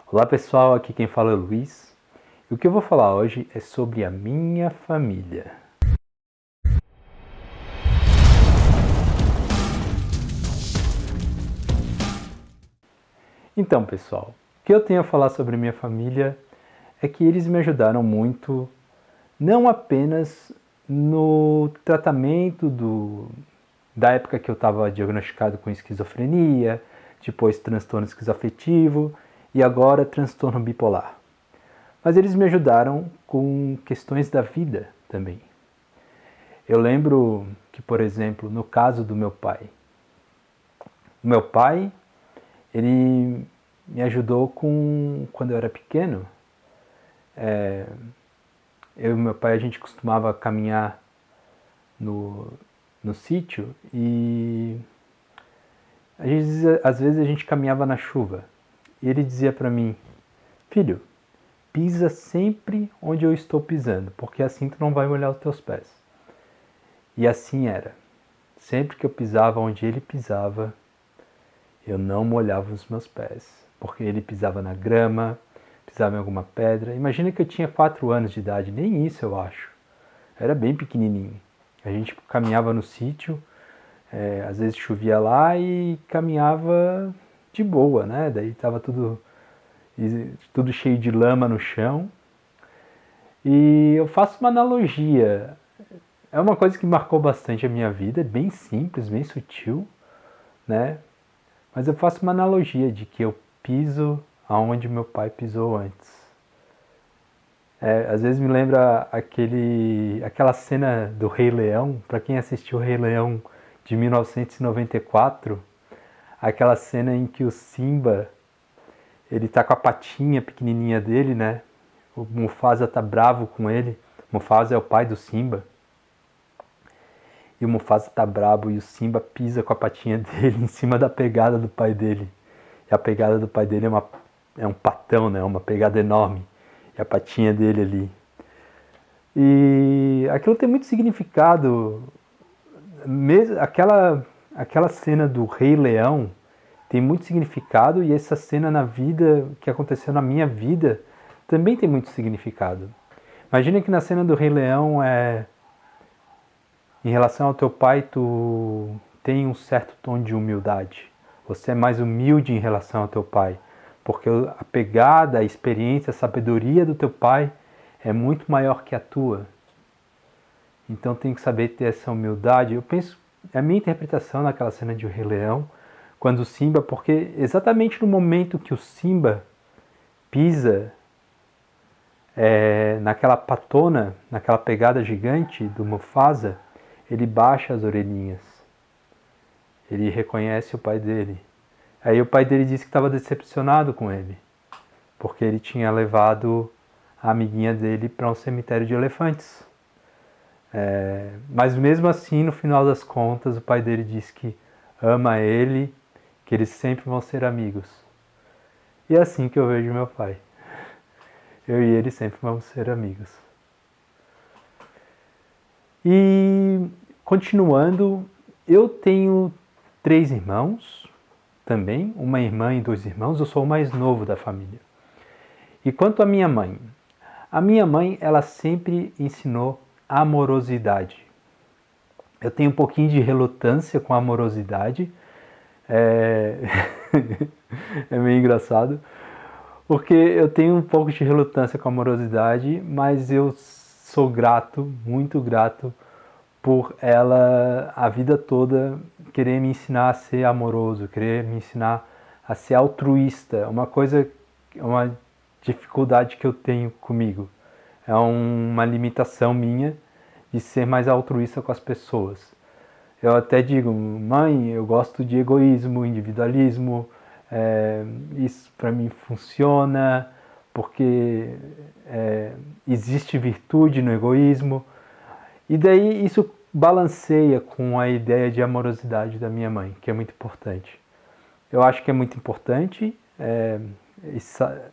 Olá pessoal, aqui quem fala é o Luiz. E o que eu vou falar hoje é sobre a minha família. Então pessoal, o que eu tenho a falar sobre a minha família é que eles me ajudaram muito, não apenas no tratamento da época que eu estava diagnosticado com esquizofrenia, depois transtorno esquizoafetivo e agora transtorno bipolar. Mas eles me ajudaram com questões da vida também. Eu lembro que, por exemplo, no caso do meu pai, ele me ajudou quando eu era pequeno. Eu e meu pai, a gente costumava caminhar no sítio e às vezes a gente caminhava na chuva. E ele dizia para mim, filho, pisa sempre onde eu estou pisando, porque assim tu não vai molhar os teus pés. E assim era. Sempre que eu pisava onde ele pisava, eu não molhava os meus pés, porque ele pisava na grama, pisava em alguma pedra. Imagina que eu tinha 4 anos de idade, nem isso eu acho. Eu era bem pequenininho. A gente caminhava no sítio, às vezes chovia lá e caminhava de boa, né? Daí tava tudo cheio de lama no chão. E eu faço uma analogia. É uma coisa que marcou bastante a minha vida, bem simples, bem sutil, né? Mas eu faço uma analogia de que eu piso aonde meu pai pisou antes. Às vezes me lembra aquela cena do Rei Leão, para quem assistiu o Rei Leão de 1994, aquela cena em que o Simba, ele tá com a patinha pequenininha dele, né? O Mufasa tá bravo com ele. Mufasa é o pai do Simba. E o Mufasa tá brabo e o Simba pisa com a patinha dele em cima da pegada do pai dele. E a pegada do pai dele é um patão, né? Uma pegada enorme. E a patinha dele ali. E aquilo tem muito significado. Aquela cena do Rei Leão tem muito significado e essa cena na vida, que aconteceu na minha vida, também tem muito significado. Imagina que na cena do Rei Leão em relação ao teu pai, tu tem um certo tom de humildade. Você é mais humilde em relação ao teu pai, porque a pegada, a experiência, a sabedoria do teu pai é muito maior que a tua. Então tem que saber ter essa humildade. Eu penso, é a minha interpretação naquela cena de O Rei Leão, quando o Simba, porque exatamente no momento que o Simba pisa naquela patona, naquela pegada gigante do Mufasa, ele baixa as orelhinhas. Ele reconhece o pai dele. Aí o pai dele disse que estava decepcionado com ele, porque ele tinha levado a amiguinha dele para um cemitério de elefantes. Mas mesmo assim, no final das contas, o pai dele disse que ama ele, que eles sempre vão ser amigos. E é assim que eu vejo meu pai. Eu e ele sempre vamos ser amigos. E continuando, eu tenho 3 irmãos também, uma irmã e 2 irmãos, eu sou o mais novo da família. E quanto à minha mãe? A minha mãe, ela sempre ensinou amorosidade. Eu tenho um pouquinho de relutância com a amorosidade, é, é meio engraçado, porque eu tenho um pouco de relutância com a amorosidade, mas eu sou grato, muito grato, por ela a vida toda querer me ensinar a ser amoroso, querer me ensinar a ser altruísta. Uma dificuldade que eu tenho comigo. É uma limitação minha de ser mais altruísta com as pessoas. Eu até digo, mãe, eu gosto de egoísmo, individualismo, isso para mim funciona, porque existe virtude no egoísmo. E daí isso balanceia com a ideia de amorosidade da minha mãe, que é muito importante. Eu acho que é muito importante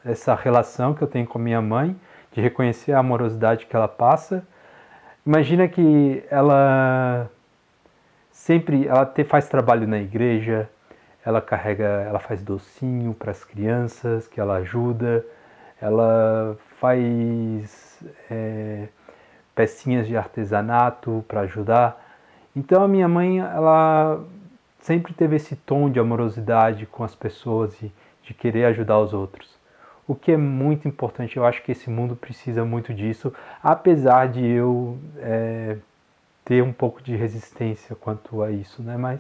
essa relação que eu tenho com a minha mãe, de reconhecer a amorosidade que ela passa. Imagina que ela faz trabalho na igreja, ela faz docinho para as crianças, que ela ajuda, ela faz pecinhas de artesanato para ajudar. Então a minha mãe, ela sempre teve esse tom de amorosidade com as pessoas e de querer ajudar os outros. O que é muito importante, eu acho que esse mundo precisa muito disso, apesar de eu ter um pouco de resistência quanto a isso, né? Mas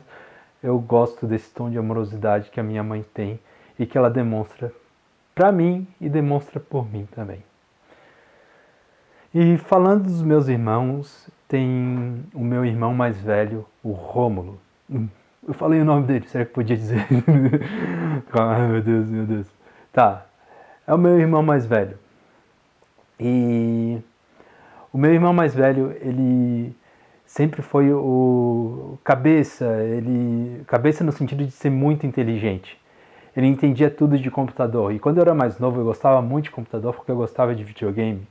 eu gosto desse tom de amorosidade que a minha mãe tem e que ela demonstra para mim e demonstra por mim também. E falando dos meus irmãos, tem o meu irmão mais velho, o Rômulo. Eu falei o nome dele, será que podia dizer? Ai, meu Deus, meu Deus. Tá, é o meu irmão mais velho. E o meu irmão mais velho, ele sempre foi o cabeça, cabeça no sentido de ser muito inteligente. Ele entendia tudo de computador. E quando eu era mais novo, eu gostava muito de computador porque eu gostava de videogame.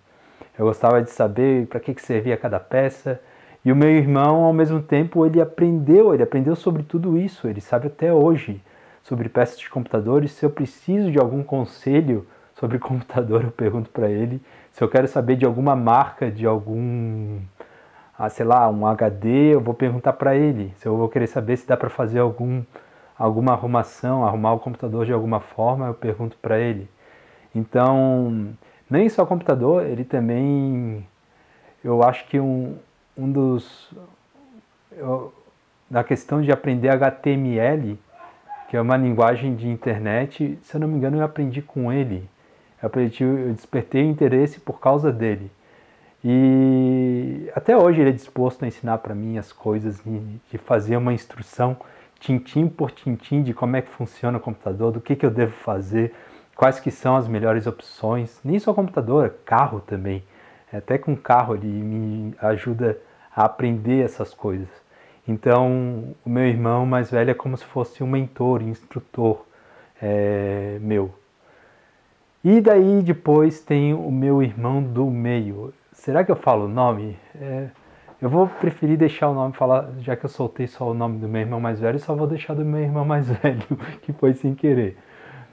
Eu gostava de saber para que servia cada peça. E o meu irmão, ao mesmo tempo, ele aprendeu sobre tudo isso. Ele sabe até hoje sobre peças de computadores. Se eu preciso de algum conselho sobre computador, eu pergunto para ele. Se eu quero saber de alguma marca, de algum, sei lá, um HD, eu vou perguntar para ele. Se eu vou querer saber se dá para fazer alguma arrumação, arrumar o computador de alguma forma, eu pergunto para ele. Então, nem só computador, ele também, eu acho que na questão de aprender HTML, que é uma linguagem de internet, se eu não me engano eu aprendi com ele. Eu despertei interesse por causa dele. E até hoje ele é disposto a ensinar para mim as coisas, de fazer uma instrução tintim por tintim de como é que funciona o computador, do que eu devo fazer, quais que são as melhores opções. Nem só computador, carro também. Até com carro ele me ajuda a aprender essas coisas. Então o meu irmão mais velho é como se fosse um mentor, instrutor meu. E daí depois tem o meu irmão do meio. Será que eu falo o nome? Eu vou preferir deixar o nome falar, já que eu soltei só o nome do meu irmão mais velho, só vou deixar do meu irmão mais velho, que foi sem querer.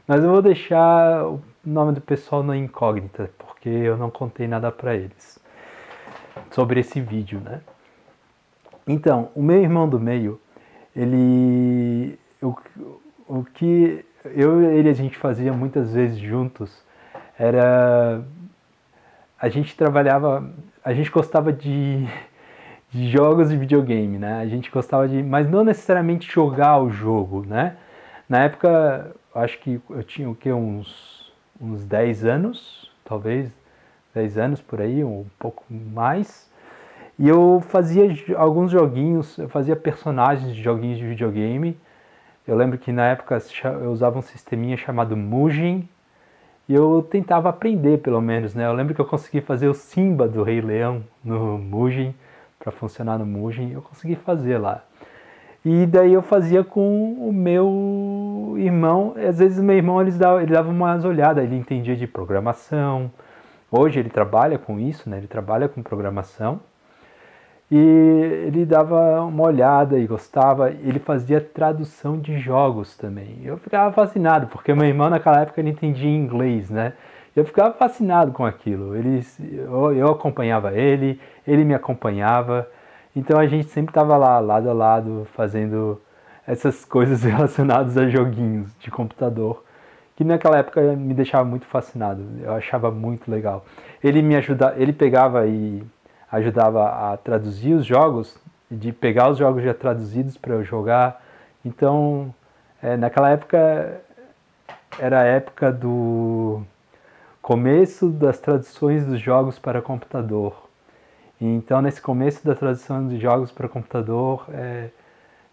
Mas eu vou deixar o nome do pessoal na incógnita, porque eu não contei nada para eles sobre esse vídeo, né? Então, o meu irmão do meio, o que a gente fazia muitas vezes juntos era a gente gostava de jogos de videogame, né? A gente gostava mas não necessariamente jogar o jogo, né? Na época, acho que eu tinha uns 10 anos, talvez 10 anos por aí, um pouco mais. E eu fazia alguns joguinhos, eu fazia personagens de joguinhos de videogame. Eu lembro que na época eu usava um sisteminha chamado Mugen, e eu tentava aprender pelo menos, né? Eu lembro que eu consegui fazer o Simba do Rei Leão no Mugen, para funcionar no Mugen, eu consegui fazer lá. E daí eu fazia com o meu irmão, às vezes o meu irmão ele dava umas olhadas, ele entendia de programação. Hoje ele trabalha com isso, né? Ele trabalha com programação. E ele dava uma olhada e gostava, ele fazia tradução de jogos também. Eu ficava fascinado, porque meu irmão naquela época ele entendia inglês, né? Eu ficava fascinado com aquilo. Eu acompanhava ele me acompanhava. Então a gente sempre estava lá, lado a lado, fazendo essas coisas relacionadas a joguinhos de computador, que naquela época me deixava muito fascinado. Eu achava muito legal. Ele pegava e ajudava a traduzir os jogos, de pegar os jogos já traduzidos para eu jogar. Então, naquela época, era a época do começo das traduções dos jogos para computador. Então, nesse começo da tradução de jogos para computador,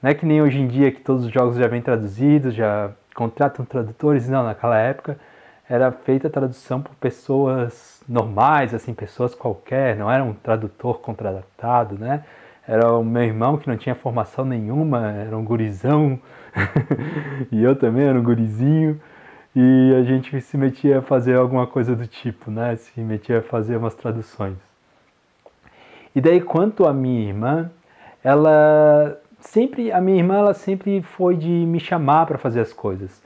não é que nem hoje em dia que todos os jogos já vêm traduzidos, já contratam tradutores. Não, naquela época era feita a tradução por pessoas normais, assim, pessoas qualquer, não era um tradutor contratado, né? Era o meu irmão que não tinha formação nenhuma, era um gurizão, e eu também era um gurizinho, e a gente se metia a fazer alguma coisa do tipo, né? Se metia a fazer umas traduções. E daí, quanto a minha irmã, ela sempre, a minha irmã, ela sempre foi de me chamar para fazer as coisas.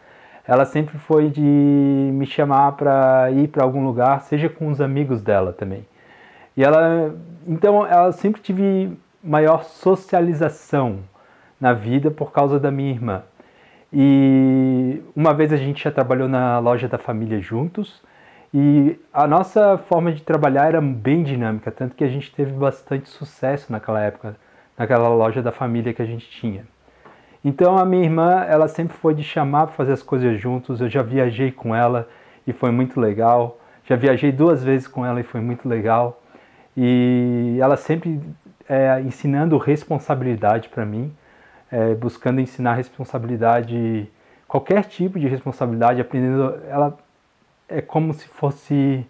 Ela sempre foi de me chamar para ir para algum lugar, seja com os amigos dela também. E ela, então, ela sempre tive maior socialização na vida por causa da minha irmã. E uma vez a gente já trabalhou na loja da família juntos, e a nossa forma de trabalhar era bem dinâmica, tanto que a gente teve bastante sucesso naquela época, naquela loja da família que a gente tinha. Então a minha irmã, ela sempre foi de chamar para fazer as coisas juntos. Eu já viajei com ela e foi muito legal. Já viajei 2 vezes com ela e foi muito legal. E ela sempre ensinando responsabilidade para mim, buscando ensinar responsabilidade, qualquer tipo de responsabilidade, aprendendo. Ela é como se fosse,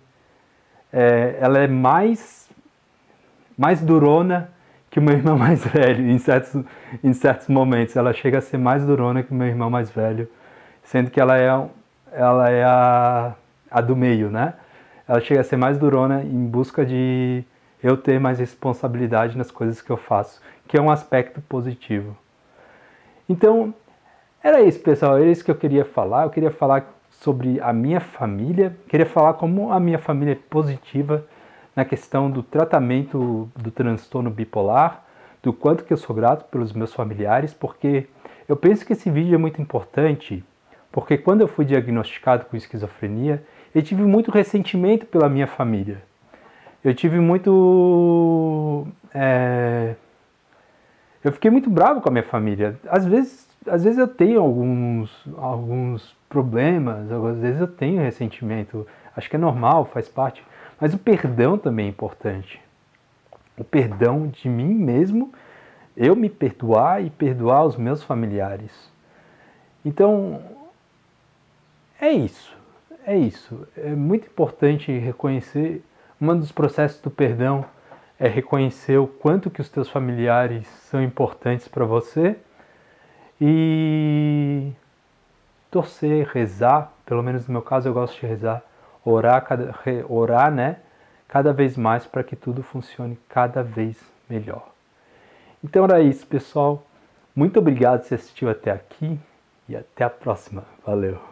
ela é mais durona que o meu irmão mais velho, em certos momentos. Ela chega a ser mais durona que o meu irmão mais velho, sendo que ela é a do meio, né? Ela chega a ser mais durona em busca de eu ter mais responsabilidade nas coisas que eu faço, que é um aspecto positivo. Então, era isso, pessoal. Era isso que eu queria falar. Eu queria falar sobre a minha família. Queria falar como a minha família é positiva na questão do tratamento do transtorno bipolar, do quanto que eu sou grato pelos meus familiares, porque eu penso que esse vídeo é muito importante, porque quando eu fui diagnosticado com esquizofrenia, eu tive muito ressentimento pela minha família. Eu tive muito... eu fiquei muito bravo com a minha família. Às vezes eu tenho alguns problemas, às vezes eu tenho ressentimento. Acho que é normal, faz parte. Mas o perdão também é importante. O perdão de mim mesmo, eu me perdoar e perdoar os meus familiares. Então, é isso. É isso. É muito importante reconhecer. Um dos processos do perdão é reconhecer o quanto que os teus familiares são importantes para você e torcer, rezar. Pelo menos no meu caso eu gosto de rezar. Orar, né? Cada vez mais para que tudo funcione cada vez melhor. Então era isso, pessoal. Muito obrigado se assistiu até aqui e até a próxima. Valeu!